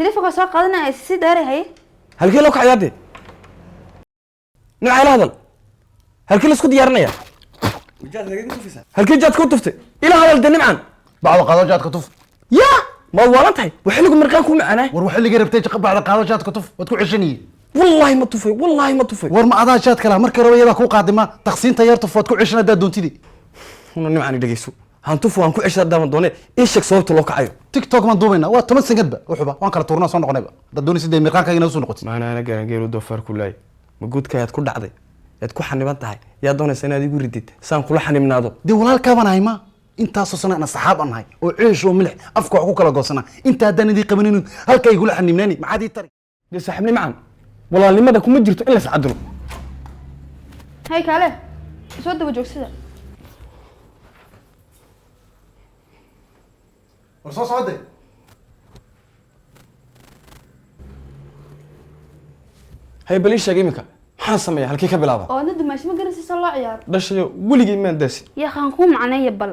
تليفونك سoo qaadanaya si daari hay halkee loo kacayade nacay la hadal halkee la isku diyaarinaya halkee jaad ku tuftay ila hadal nimcan بعد قادو جاد كتف يا ما والله وحلق مرقان كو معنا ور وحلي قربتي بعد قادو جاد كتف وتكو عشني والله ما طفي والله ما طفي ور ما ادا جاد كلا markii rabayada ku qaadima taqsiin tayar tufad ku cishna daa doontidi nimcan dhageyso han tufu aan ku cishada daaman doone in shaq sababta loo kacayo tiktok man duubina waa 10 sanadba wuxuba waan kala tuurnaa soo noqonayba dad doonaysa day mirqaanka inoo soo noqotay maana ana gaangeeru dofar ku laay ma guudkaad ku dhacday yaad ku xaniban tahay yaa doonaysa inaad igu ridid saan kula xanibnaado di walaalka banahay ma intaas oo sana saxaab anahay oo ciish oo milix afka wax ku kala goosana inta hadan idii qabaninu halka ay gula xanibnani maxaad ii tari de saaxibni macaan walaalnimada kuma jirto in la sacadlo hay kale soo daba joogsada war soo socday hay bali sheegay imika maxaan sameeyaa halkii ka bilaaba oo nadu maashi ma garanaysa loo ciyaaro dhashay weligii maan daasi ya khan ku macnaya bal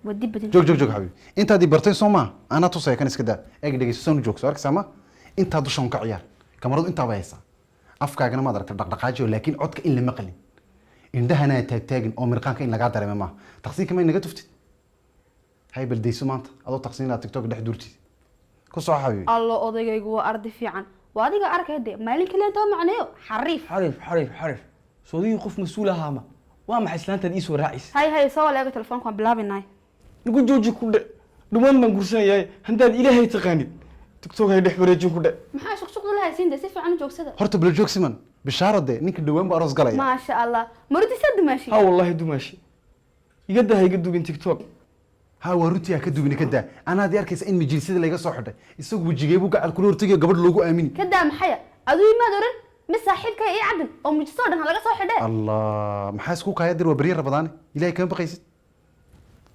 wadi badin joog habibi inta di bartay Soomaa ana tusay kan iska daa eeg dhageyso soo joogso arkaysa inta dushan ka ciyaar kamaradu inta baysa afkaagana ma aragta dhaqdhaqaajiyo laakiin codka in la maqlin indhahana taagtaagin oo mirqaanka in laga dareemo ma taqsiinka ma inaga tuftid hay bal deyso maanta adoo taqsiinada TikTok dhex durtid ku soo habibi الله odagaygu waa ardi fiican waa adiga arkayde maalin kale inta macnayo xariif soodii qof mas'uul ahaama waa maxay islaantaad ii soo raacis hay soo leega telefoonka bilaabinay nigu jooji ku dhumaan baan gursanayaa handaad ilaahay taqaanid TikTok ay dhex wareejin ku maxaa shaqo la haysiin si fiican joogsada horta bal joogsiman bishaarade ninka dhawaan ba aroos galaya ma sha Allah marti sad dumaashi ha wallahi dumaashi iga dahay iga dugin TikTok ha waruti ka dugin ka daa ana aad arkaysa in majlisada laga soo xidhay isagu wajigeebu gacal ku hortagay gabadh loogu aamini ka daa maxaya aduu ma doran ma saaxiibka ii cadan oo mujisoo dhan laga soo xidhay Allah maxaa isku kaaya dir waa bariir rabadaan ilaahay kama baqaysid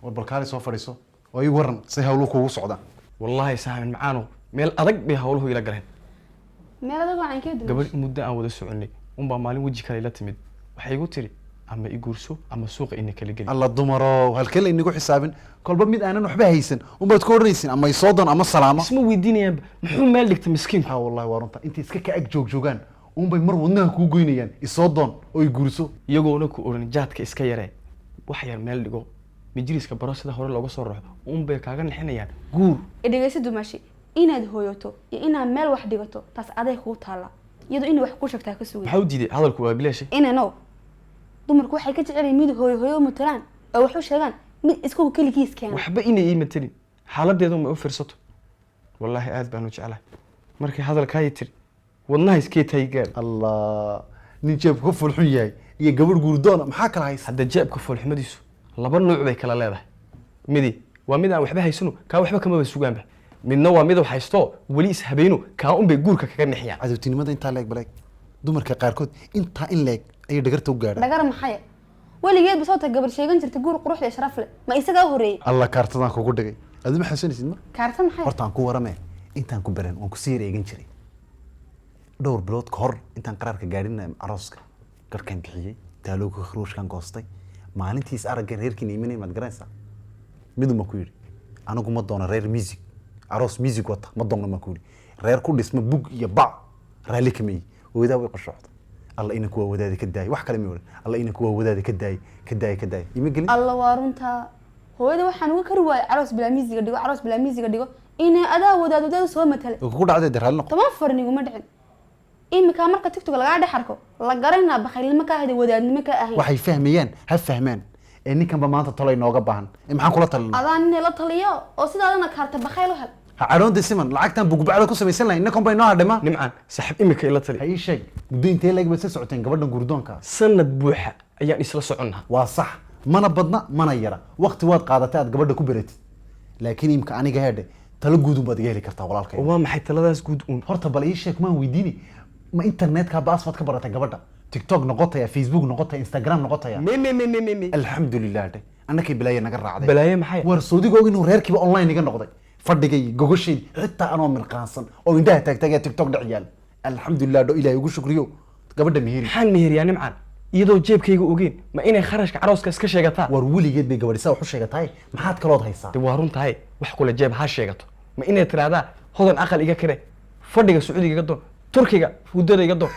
war balkaali soo fadhiiso oo ay waran si hawlu kugu socdaan wallahi saamin macaano meel adag bay hawluhu ila galeen meel adag aan ka duubay gabadh muddo aan wada soconay baa maalin waji kale la timid waxay igu tiri ama i guurso ama suuqa in kala gali Allah dumaro halkee la inagu xisaabin kolba mid aanan waxba haysan baad ku oranaysin ama ay soo doon ama salaama isma weydiinayaan muxuu meel dhigtay miskiin ha wallahi warunta inta iska ka ag joogaan bay mar wadnaha ku goynayaan isoo doon oo i guurso iyagoona ku oran jaadka iska yaree wax yar meel dhigo majliska baro sida hore looga soo raaxo bay kaaga nixinayaan guur dhageyso dumaashi inaad hooyato iyo inaad meel wax dhigato taas aday ku taala iyadoo in wax ku sheegtaa ka sugan maxaa u diiday hadalku waa bilaash inano dumarku waxay ka jecel yihiin mid hooyo matalaan oo wax u sheegan mid isku kaligiis keen waxba inay ii matalin xaaladeedu ma u fiirsato wallahi aad baan u jeclahay markii hadalka ay tiri wadnaha iskee taygaan Allah nin jeebku fulxun yahay iyo gabadh guurdoona maxaa kala haysa hadda jeebka fulxumadiisu laba nooc bay kala leedahay midi waa mid aan waxba haysano ka waxba kama sugaanba midna waa mid wax haysto wali is habeeno ka bay guurka kaga nixiyaan cadawtinimada inta leeg baleeg dumarka qaarkood inta in leeg ay dhagarta u gaadhaan dhagar maxay waligeed basoo ta gabar sheegan jirtay guur quruxda sharaf leh ma isaga horeeyay Allah kaartadan kugu dhigay aduma xasanaysid ma kaarta maxay horta aan ku warame intaan ku baran waan ku sii eegan jiray dhowr bilood ka hor intaan qaraarka gaadhin arooska garkan bixiyay taalooga khruushkan goostay maalintiis aragga reerkiina imanay mad garanaysaa miduma ku yiri anigu ma doono reer music aroos music wata ma doono ma ku yiri reer ku dhisma bug iyo bac raali kamay wada way qashooxda alla ina kuwa wadaadi ka daay wax kale ma waran alla ina kuwa wadaadi ka daay ima gelin alla waarunta hooyada waxaan uga kari waayay aroos bila music dhigo in adaa wadaadada soo matale ku dhacday daraal noqo tama farnigu ma dhicin imika marka TikTok laga dhaxarko la garanaa bakhaylnimo ka ahayd wadaadnimo ka ahayn waxay fahmayaan ha fahmaan ninkan ba maanta tolay nooga baahan maxaan kula talinaa adaan la taliyo oo sidaadana kaarta bakhayl u hel ha caroonta siman lacagtan bugubacda ku samaysan lahayn ninkan bay noo hadhima nimcaan saaxiib imika ila tali hay shay muddo intee leeg ba socoteen gabadhan gurdoonka sanad buuxa ayaan isla soconnaa waa sax mana badna mana yara waqti waad qaadatay aad gabadha ku baratid laakiin imka aniga heedhe talo guud baad iga heli kartaa walaalkay waa maxay taladaas guud horta bal ii sheeg maan weydiini ma internetka baaswad ka baratay gabadha TikTok noqotaya Facebook noqotaya Instagram noqotaya alxamdulillah annaka bilaaya naga raacday bilaaya maxay war Saudiga inuu reerkiiba online iga noqday fadhigay gogoshay xitaa anoo mirqaansan oo indhaha taagtagay TikTok dhacyal alxamdulillah do ilaahay ugu shukriyo gabadha mihiri maxaan mihiriyaa nimcaan iyadoo jeebkayga ogeen ma inay kharashka arooska iska sheegataa war weligeed bay gabadhisa wax u sheegatay maxaad kalood haysaa waa runtahay wax kula jeeb ha sheegato ma inay tiraahdaa hodan aqal iga kare fadhiga sacuudiga iga doon turkiga hudada iga doon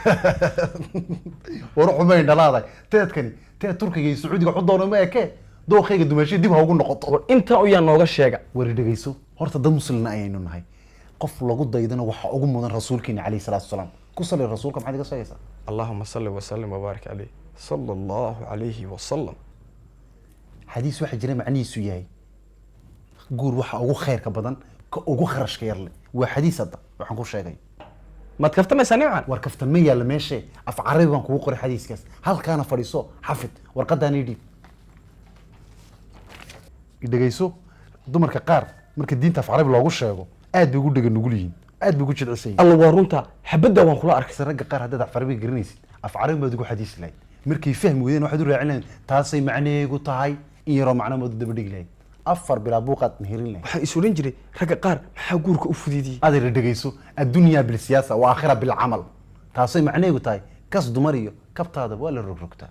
war xumayn dhalaaday teedkani teed turkiga iyo sacuudiga waxu doono ma eke dooqayga dumaashiya dib ha ugu noqoto war intaa uyaa nooga sheega wari dhegayso horta dad muslina ayaynu nahay qof lagu daydana waxa ugu mudan rasuulkeena calayhi salaatu wasalaam ku salli rasuulka maxaad iga sheegaysaa allahuma salli wasalim wabaarik caleyh sala allahu calayhi wasalam xadiis waxaa jira macnihiisu yahay guur waxa ugu khayrka badan ka ugu kharashka yar leh waa xadiis hadda waxaan ku sheegay maad kaftamaysaa nimcan war kaftan ma yaalla meeshe af carabi baan kugu qoray xadiiskaas halkaana fadhiiso xafid warqadaan ii dhiib dhegayso dumarka qaar marka diinta af carabi loogu sheego aad bay ugu dhega nugul yihiin aad bay ugu jilcisan yihiin alla waa runta xabadda waan kula arkay se ragga qaar haddaad af carabi garanaysid af carabi baad ugu xadiisi lahayd markay fahmi weydeen waxaad u raacin lahayd taasay macnaheegu tahay in yaroo macno mood daba dhigi lahayd afar bilaa buuqaad meherin lahayd waxaan is odhan jiray ragga qaar maxaa guurka u fudiidiyey adeer dhegayso addunya bilsiyaasa wa aakhira bilcamal taasay macnaheegu tahay kas dumar iyo kabtaada waa la rogrogtaa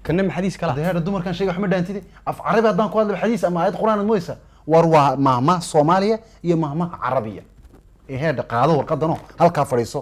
kana ma xadiis kala adeer dumarkan sheega wax ma dhaantide af carabi haddaan ku hadlo xadiis ama aayad quraan mooysa war waa mahma Soomaaliya iyo mahma Carabiya ee heeda qaado warqadano halka fadhiiso